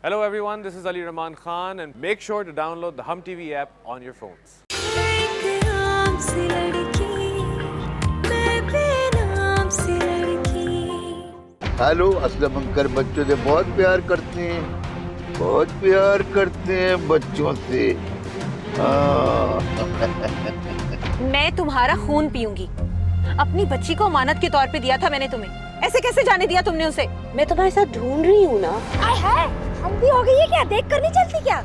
Hello everyone, this is Ali Rahman Khan and make sure to download the Hum TV app on your phones. Hello Aslam अंकर बच्चों से बहुत प्यार करते हैं, बहुत प्यार करते हैं बच्चों से। मैं तुम्हारा खून पीऊंगी। अपनी बच्ची को अमानत के तौर पे दिया था मैंने तुम्हें, ऐसे कैसे जाने दिया तुमने उसे? मैं तुम्हारे साथ ढूंढ रही हूँ ना। आय है, हम भी हो गई है क्या? देख कर नहीं चलती क्या?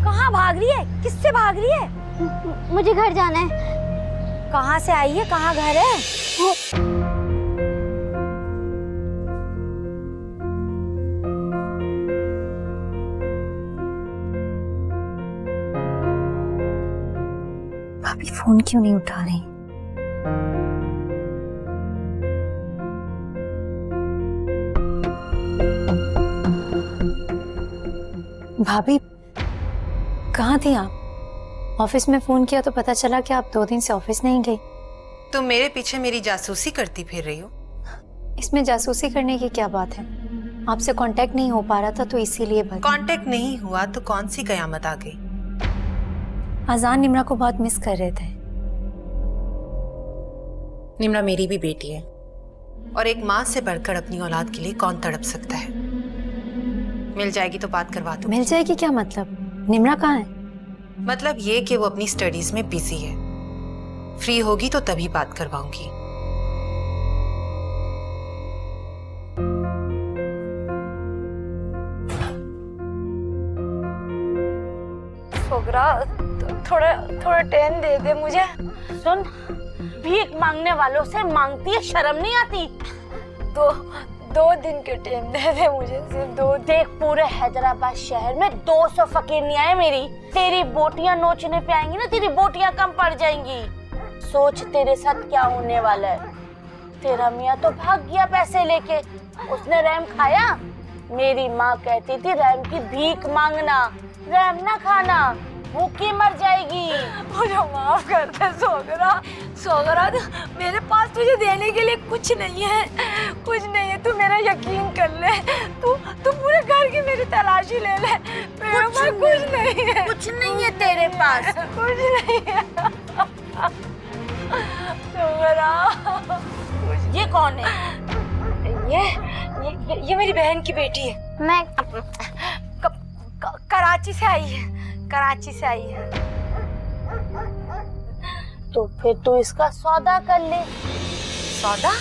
कहाँ भाग रही है? किससे भाग रही है? मुझे घर जाना है। कहाँ से आई है? कहाँ घर है? भाभी फोन क्यों नहीं उठा रही? भाभी कहाँ थी आप? ऑफिस में फोन किया तो पता चला कि आप 2 दिन से ऑफिस नहीं गई। तुम मेरे पीछे मेरी जासूसी करती फिर रही हो। इसमें जासूसी करने की क्या बात है? आपसे कांटेक्ट नहीं हो पा रहा था तो इसीलिए भागी। कांटेक्ट नहीं हुआ तो कौन सी कयामत आ गई? अजान निम्रा को बहुत मिस कर रहे थे। निम्रा मेरी भी बेटी है और एक माँ से बढ़कर अपनी औलाद के लिए कौन तड़प सकता है। मिल जाएगी तो बात करवा दूं। मिल जाएगी क्या मतलब? निम्रा कहाँ है? मतलब ये कि वो अपनी स्टडीज में बिजी है। फ्री होगी तो तभी बात करवाऊंगी। छोकरा थोड़ा टाइम दे दे मुझे। सुन, भीख मांगने वालों से मांगती है, शर्म नहीं आती? 2 दिन के टाइम दे दे मुझे, सिर्फ 2। देख, पूरे हैदराबाद शहर में 200 फकीर नहीं आए मेरी। तेरी बोटियां नोचने पे आएंगी ना, तेरी बोटियां कम पड़ जाएंगी। सोच तेरे साथ क्या होने वाला है। तेरा मियाँ तो भाग गया पैसे लेके, उसने रैम खाया। मेरी माँ कहती थी रैम की भीख मांगना, रैम ना खाना, भूखी मर जाएगी। मुझे माफ कर दे सोगरा, मेरे पास तुझे देने के लिए कुछ नहीं है, कुछ नहीं है। तू मेरा यकीन कर ले, तू पूरे घर की मेरी तलाशी ले ले। मेरे पास कुछ नहीं है। कुछ नहीं है तेरे पास? कुछ नहीं है सोगरा। ये कौन है? ये मेरी बहन की बेटी है। मैं कराची से आई है, कराची से आई है। तो फिर तू इसका सौदा कर ले। सौदा?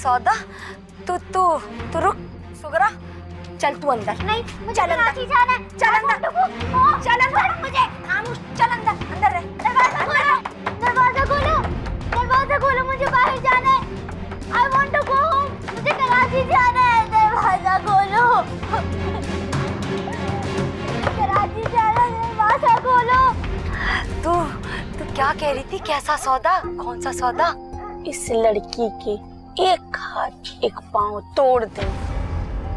सौदा? तू रुक सुगरा, चल तू अंदर। नहीं, मुझे कराची जाना है। चल अंदर, चल अंदर। मुझे खामोश, चल अंदर, अंदर रह। दरवाजा खोलो, दरवाजा खोलो, दरवाजा खोलो, मुझे बाहर जाना है। I want to go home, मुझे कराची जाना है। दरवाजा खोलो, कराची जाना है, दरवाजा खोलो। तू क्या कह रही थी? कैसा सौदा? कौन सा सौदा? इस लड़की के एक हाथ एक पाँव तोड़ दे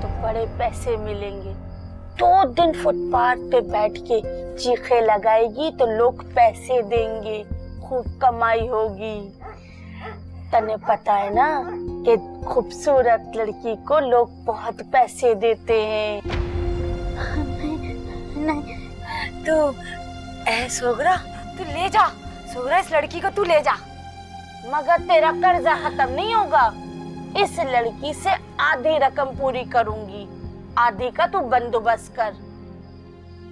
तो बड़े पैसे मिलेंगे। 2 दिन फुटपाथ पे बैठ के चीखे लगाएगी तो लोग पैसे देंगे, खूब कमाई होगी। तने पता है ना कि खूबसूरत लड़की को लोग बहुत पैसे देते हैं। नहीं तू सोगरा, तू ले जा सोगरा, इस लड़की को तू ले जा, मगर तेरा कर्जा खत्म नहीं होगा। इस लड़की से आधी रकम पूरी करूंगी, आधी का तू बंदोबस्त कर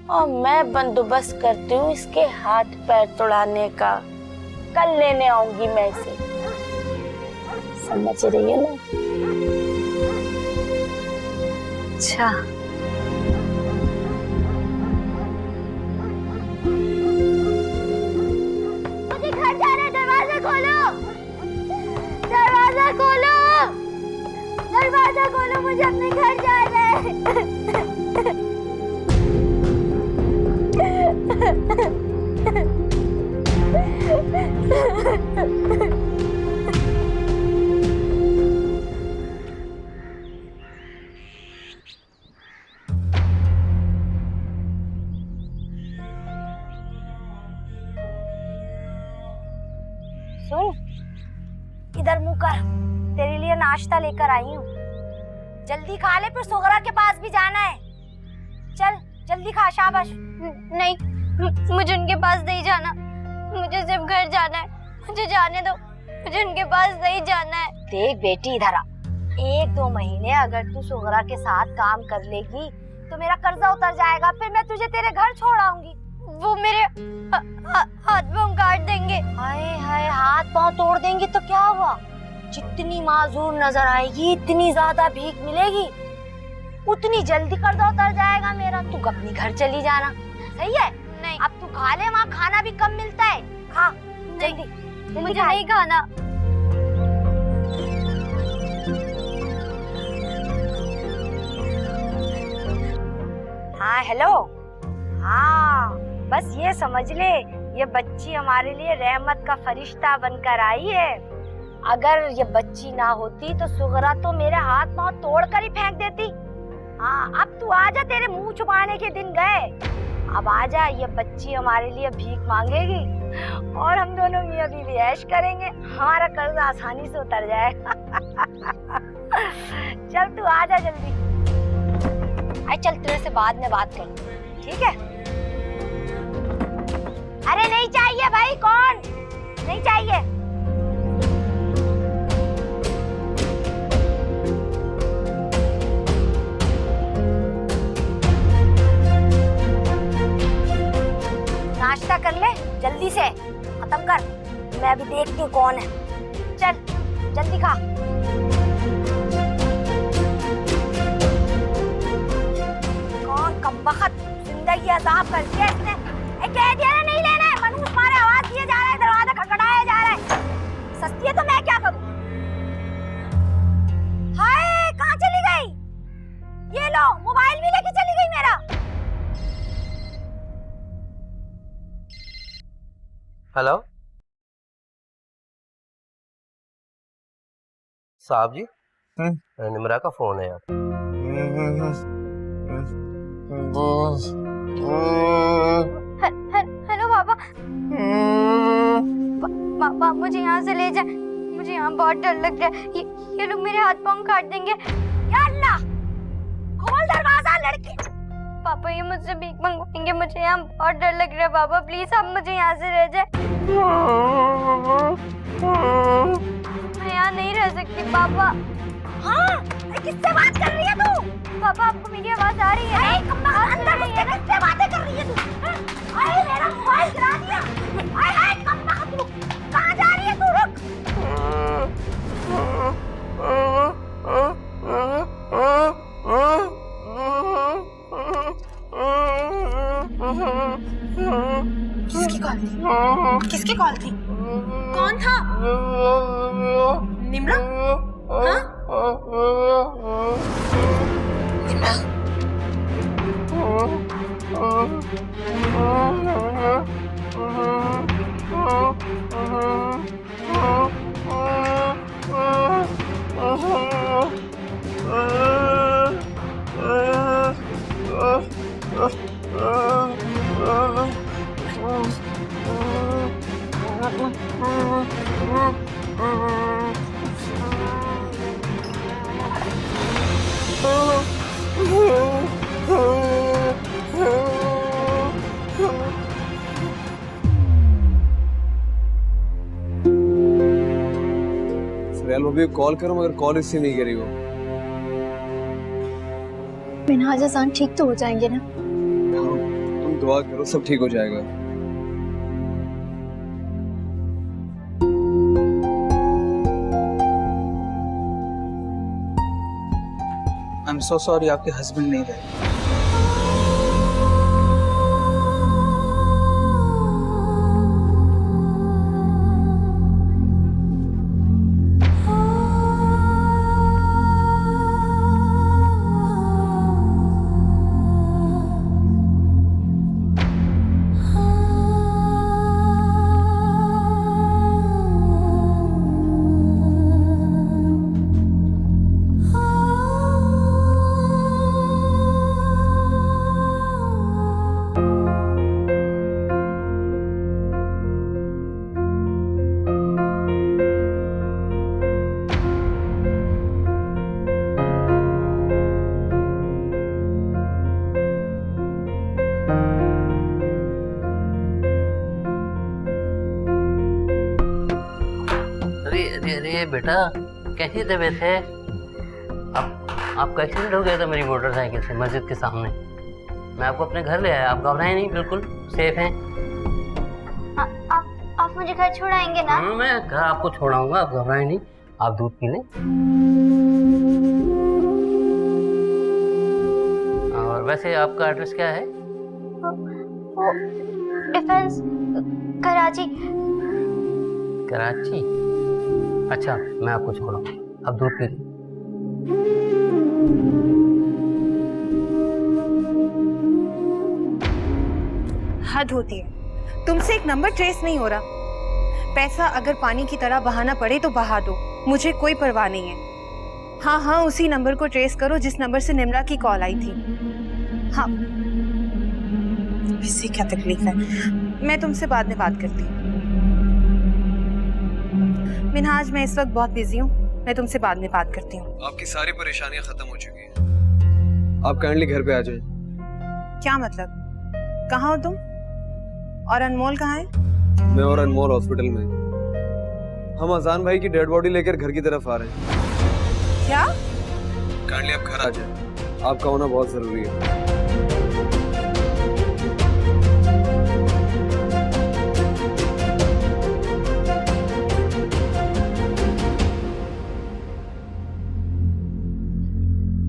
और मैं बंदोबस्त करती हूँ इसके हाथ पैर तोड़ाने का। कल लेने आऊंगी मैं इसे, समझ रही है ना? अच्छा, मुझे घर जाना है। दरवाजा खोलो, दरवाजा खोलो, दरवाजा खोलो, मुझे अपने घर जाना है। सुन, इधर मुंह कर, तेरे लिए नाश्ता लेकर आई हूँ। जल्दी खा ले, फिर सोगरा के पास भी जाना जाना है। चल जल्दी खा, शाबाश। नहीं, मुझे उनके पास नहीं जाना, मुझे सिर्फ घर जाना है, मुझे जाने दो, मुझे उनके पास नहीं जाना है। देख बेटी इधर आ, 1-2 महीने अगर तू सुगरा के साथ काम कर लेगी तो मेरा कर्जा उतर जाएगा, फिर मैं तुझे तेरे घर छोड़ आऊंगी। वो मेरे हाथ पांव काट देंगे। हाय हाय, हाथ पांव तोड़ देंगे तो क्या हुआ? जितनी माजूर नजर आएगी इतनी ज्यादा भीख मिलेगी, उतनी जल्दी कर्जा उतर जाएगा मेरा। तू अपने घर चली जाना, सही है? नहीं, अब तू खा ले, वहाँ खाना भी कम मिलता है। खा जल्दी, मुझे नहीं खाना। हाँ हेलो, हाँ बस ये समझ ले, ये बच्ची हमारे लिए रहमत का फरिश्ता बनकर आई है। अगर ये बच्ची ना होती तो सुगरा तो मेरे हाथ पांव तोड़कर ही फेंक देती। हाँ अब तू आजा, तेरे मुंह छुपाने के दिन गए, अब आजा। ये बच्ची हमारे लिए भीख मांगेगी और हम दोनों मियां बीवी ऐश करेंगे, हमारा कर्ज आसानी से उतर जाएगा। चल तू आजा जल्दी। आई चल, तेरे से बाद में बात करूं, ठीक है? अरे नहीं चाहिए भाई, कौन नहीं चाहिए? नाश्ता कर ले जल्दी से, खत्म कर, मैं अभी देखती हूँ कौन है। चल जल्दी खा। कौन कमबख्त, जिंदगी अजाब कर दिया इसने। कह दिया ना नहीं लेना है, मनूस मारे आवाज दिए जा रहा है, दरवाजा खटखटाया जा रहा है। सस्ती है तो मैं क्या करूँ? हाय कहाँ चली गई? ये लो, मोबाइल भी लेके चली गई मेरा। हेलो साहब जी, निमरा का फोन है यार। हेलो बाबा। बाबा मुझे यहाँ से ले जाए, मुझे यहाँ बहुत डर लग रहा है, ये लोग मेरे हाथ पांव काट देंगे। या अल्लाह, खोल दरवाजा लड़के। पापा ये मुझसे भीख मंगवाएंगे, मुझे यहाँ बहुत डर लग रहा है। बाबा प्लीज आप मुझे यहाँ से ले जाए, मैं यहाँ नहीं रह सकती पापा। हाँ किससे बात कर रही है तू? पापा आपको मेरी आवाज आ रही है? अंदर किससे बातें कर रही है तू? अरे मेरा मोबाइल गिरा दिया। अरे कम तू कहाँ जा रही है तू? रुक। किसकी कॉल थी? किसकी कॉल थी? कौन था? निम्रा? हाँ? निम्रा? अभी कॉल करूं मगर कॉल रिसीव नहीं करी वो। मिनहाज हसन ठीक तो हो जाएंगे ना? तुम दुआ करो सब ठीक हो जाएगा। आई एम सो सॉरी, आपके हस्बैंड नहीं रहे। बेटा, कैसी तबीयत है? आप कैसे हो गए थे मेरी मोटरसाइकिल से मस्जिद के सामने? मैं आपको अपने घर ले आया, आप घबराए नहीं, बिल्कुल सेफ हैं। आप मुझे घर छोड़ाएंगे ना? मैं घर आपको छोड़ाऊंगा, आप घबराए नहीं। आप दूध पी लें। और वैसे आपका एड्रेस क्या है? वो डिफेंस, कराची। कराची? अच्छा, मैं आपको छोड़ाऊंगा, आप दूध पी लें। हद होती है, तुमसे एक नंबर ट्रेस नहीं हो रहा। पैसा अगर पानी की तरह बहाना पड़े तो बहा दो, मुझे कोई परवाह नहीं है। हाँ, उसी नंबर को ट्रेस करो जिस नंबर से निम्रा की कॉल आई थी। हाँ, इससे क्या तकलीफ है? मैं तुमसे बाद में बात करती हूँ। मिनहाज, मैं इस वक्त बहुत बिजी हूँ, मैं तुमसे बाद में बात करती हूँ। आपकी सारी परेशानियां खत्म हो चुकी हैं, आप काइंडली घर पे आ जाएं। क्या मतलब? कहाँ हो तुम? और अनमोल कहाँ है? मैं और अनमोल हॉस्पिटल में। हम अजान भाई की डेड बॉडी लेकर घर की तरफ आ रहे हैं। क्या? काइंडली आप घर आ जाएं, आपका होना बहुत जरूरी है।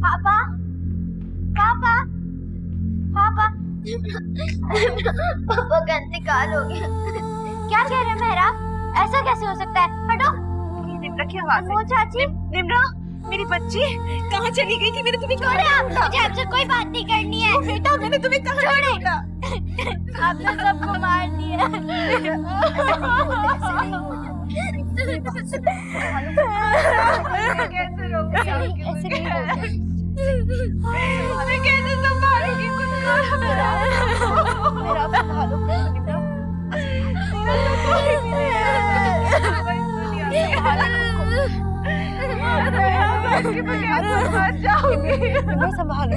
पापा, पापा, पापा, पापा का इंतकाल हो गया। क्या कह रहे हैं मेहरा? ऐसा कैसे हो सकता है? हटो। निम्रा की आवाज है। वो चाची, निम्रा, मेरी बच्ची कहाँ चली गई थी? मैंने तुम्हें कहा छोड़े, मुझे आपसे कोई बात नहीं करनी है। बेटा, मैंने तुम्हें कहा छोड़े। आपने सबको मार दिया। कैसे रोकूं? ऐसे नहीं होगा। मैं कैसे संभालूंगी खुद को? मेरा संभालो। मैं संभालो।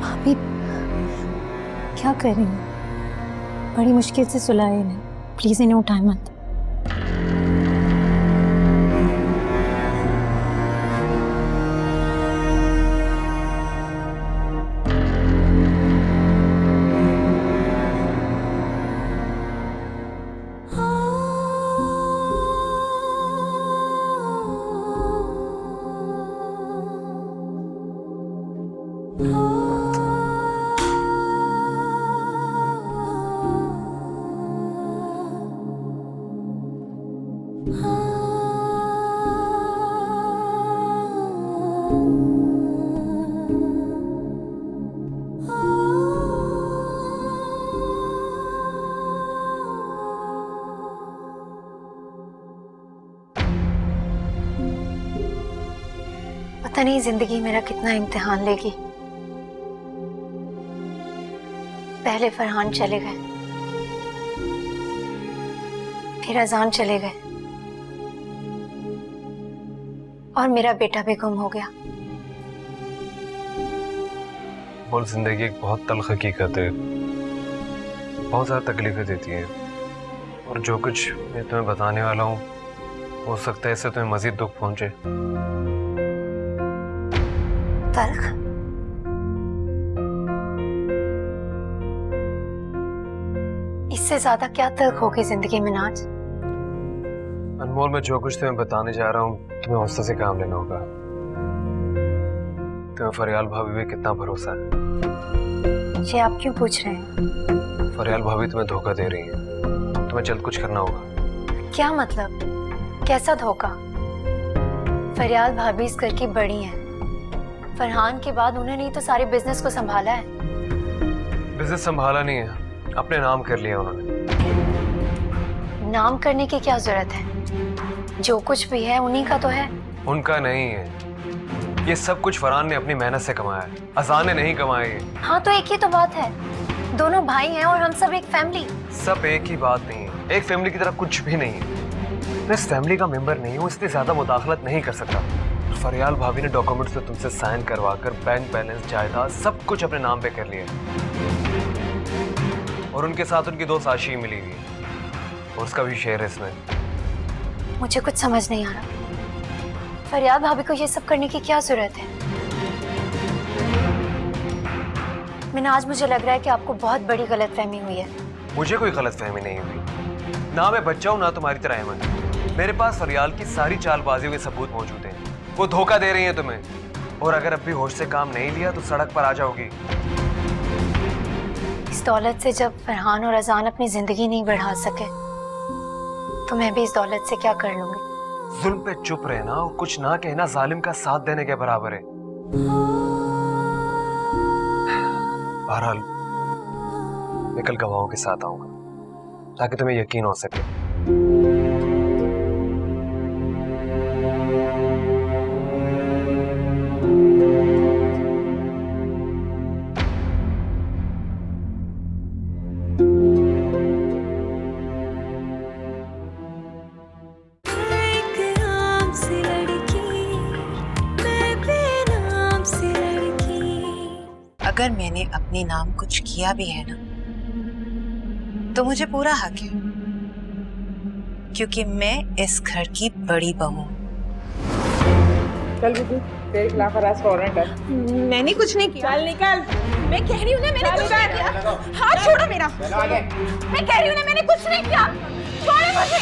भाभी, क्या कर रही हैं? बड़ी मुश्किल से सुलाए इन्हें, प्लीज इन्हें उठाए मत। पता नहीं जिंदगी मेरा कितना इम्तिहान लेगी। पहले फरहान चले गए, फिर अजान चले गए, और मेरा बेटा भी गुम हो गया। बोल, जिंदगी एक बहुत तल्ख हकीकत है, बहुत ज़्यादा तकलीफें देती है, और जो कुछ मैं तुम्हें बताने वाला हूँ हो सकता है इससे तुम्हें मजीद दुख पहुंचे। तल्ख? इससे ज्यादा क्या तल्ख होगी जिंदगी में नाज? अनमोल, मैं जो कुछ तुम्हें बताने जा रहा हूँ तुम्हें हौसले से काम लेना होगा। तुम्हें फरियाल भाभी पे कितना भरोसा है? ये आप क्यों पूछ रहे हैं? फरियाल भाभी तुम्हें धोखा दे रही है, तुम्हें जल्द कुछ करना होगा। क्या मतलब? कैसा धोखा? फरियाल भाभी इस घर की बड़ी हैं। फरहान के बाद उन्होंने ही तो सारे बिजनेस को संभाला है। बिजनेस संभाला नहीं है, अपने नाम कर लिया उन्होंने। नाम करने की क्या जरूरत है? जो कुछ भी है उन्हीं का तो है। उनका नहीं है, ये सब कुछ फरहान ने अपनी मेहनत से कमाया है, अजान ने नहीं कमाया ये। हाँ तो एक ही तो बात है, दोनों भाई हैं और हम सब एक फैमिली। सब एक ही बात नहीं है, एक फैमिली की तरह कुछ भी नहीं है। मैं इस फैमिली का मेंबर नहीं हूँ, इसलिए ज्यादा मुदाखलत नहीं कर सकता। फरियाल भाभी ने डॉक्यूमेंट्स पे तुमसे साइन करवाकर बैंक बैलेंस, जायदाद सब कुछ अपने नाम पे कर लिया, और उनके साथ उनकी दोस्त आशी मिली हुई है, और उसका भी शेयर है इसमें। मुझे कुछ समझ नहीं आ रहा, फरियाल भाभी को ये सब करने की क्या जरूरत है? मिनाज, मुझे लग रहा है कि आपको बहुत बड़ी गलतफहमी हुई है। मुझे कोई गलतफहमी नहीं हुई, ना मैं बच्चा हूँ ना तुम्हारी तरह अहमद। मेरे पास फरियाल की सारी चालबाजियों के सबूत मौजूद हैं। वो धोखा दे रही है तुम्हें, और अगर अब भी होश से काम नहीं लिया तो सड़क पर आ जाओगी। इस दौलत से जब फरहान और अजान अपनी जिंदगी नहीं बढ़ा सके तो मैं भी इस दौलत से क्या कर लूंगी? जुल्म पे चुप रहना और कुछ ना कहना जालिम का साथ देने के बराबर है। बहरहाल मैं कल गवाहों के साथ आऊंगा ताकि तुम्हें यकीन हो सके। अगर मैंने अपने नाम कुछ किया भी है ना तो मुझे पूरा हक है, क्योंकि मैं इस घर की बड़ी बहू हूँ। चल बिल्कुल, तेरे खिलाफ अरेस्ट वारंट है। मैंने कुछ नहीं किया। चल निकल। मैं कह रही हूँ ना मैंने कुछ नहीं किया। हाथ छोड़ो मेरा। मैं कह रही हूँ ना मैंने कुछ नहीं किया। छोड़ो मुझे।